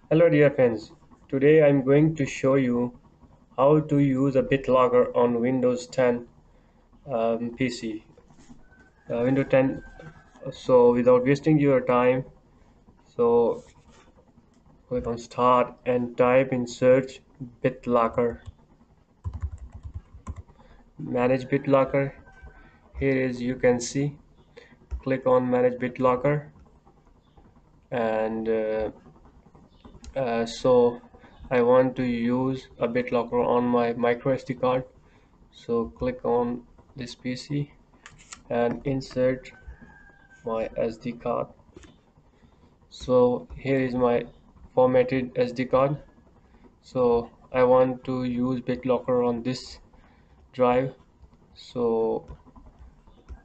Hello dear friends, today I'm going to show you how to use a BitLocker on Windows 10 PC. Windows 10. So without wasting your time, so click on start and type in search BitLocker. Manage BitLocker. Here is you can see. Click on manage BitLocker and so I want to use a BitLocker on my micro SD card. So click on this PC and insert my SD card. So here is my formatted SD card. So I want to use BitLocker on this drive. So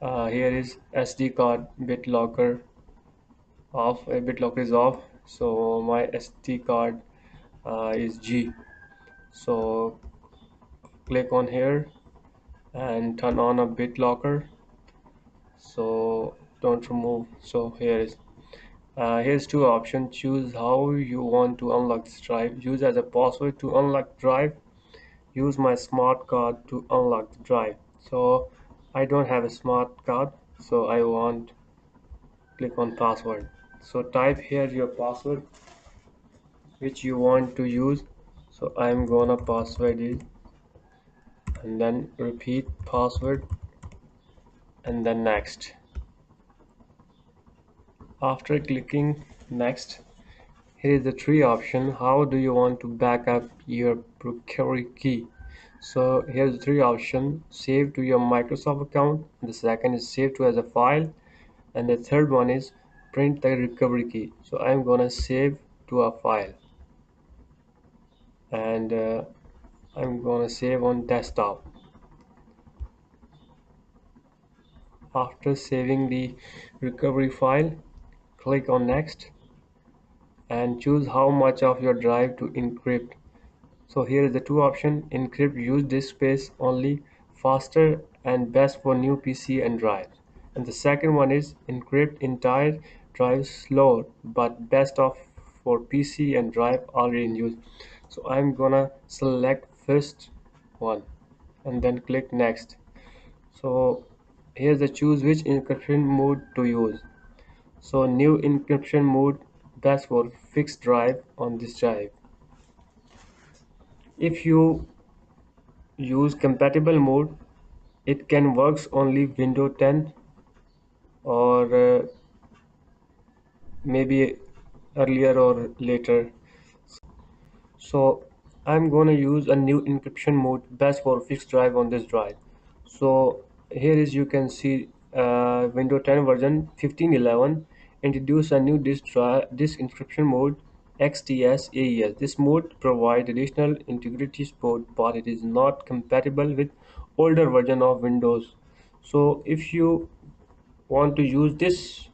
here is SD card BitLocker off. BitLocker is off. So my SD card is G. So click on here and turn on a BitLocker. So don't remove. So here is here's two options. Choose how you want to unlock this drive. Use as a password to unlock drive. Use my smart card to unlock the drive. So I don't have a smart card, so I want click on password. So type here your password which you want to use. So I'm gonna password it and then repeat password and then next. After clicking next, here is the three option. How do you want to back up your recovery key? So here's the three option. Save to your Microsoft account. The second is save to as a file, and the third one is print the recovery key. So I'm gonna save to a file, and I'm gonna save on desktop. After saving the recovery file, click on next and choose how much of your drive to encrypt. So here is the two option. Encrypt use disk space only, faster and best for new PC and drives. And the second one is encrypt entire drive, slow but best of for PC and drive already in use. So I'm gonna select first one and then click next. So here's the choose which encryption mode to use. So new encryption mode best for fixed drive on this drive. If you use compatible mode, it can works only Windows 10 or maybe earlier or later. So I'm gonna use a new encryption mode best for fixed drive on this drive. So here is you can see Windows 10 version 15.11 introduce a new disk encryption mode XTS AES. This mode provides additional integrity support, but it is not compatible with older version of Windows. So if you want to use this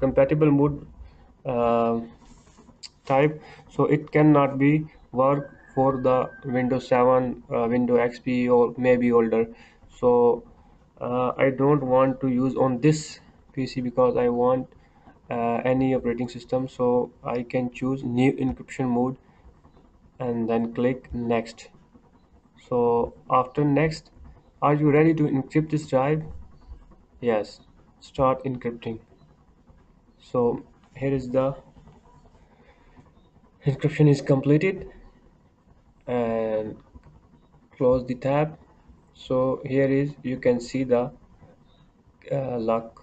compatible mode uh, type, so it cannot be work for the Windows 7, Windows XP or maybe older. So I don't want to use on this PC because I want any operating system. So I can choose new encryption mode and then click next. So after next, are you ready to encrypt this drive? Yes, start encrypting. So here is the encryption is completed and close the tab. So here is you can see the lock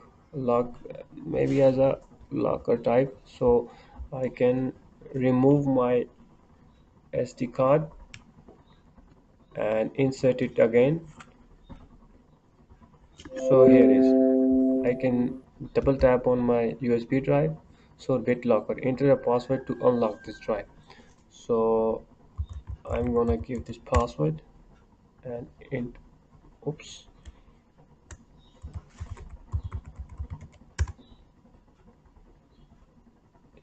maybe as a locker type. So I can remove my SD card and insert it again. So here is I can double tap on my USB drive. So BitLocker, enter a password to unlock this drive. So I'm gonna give this password and oops.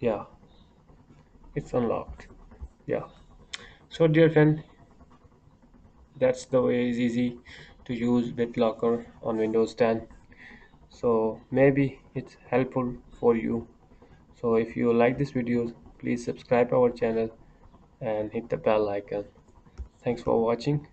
Yeah, it's unlocked. Yeah. So dear friend, that's the way is easy to use BitLocker on Windows 10. So maybe it's helpful for you. So if you like this video, please subscribe our channel and hit the bell icon. Thanks for watching.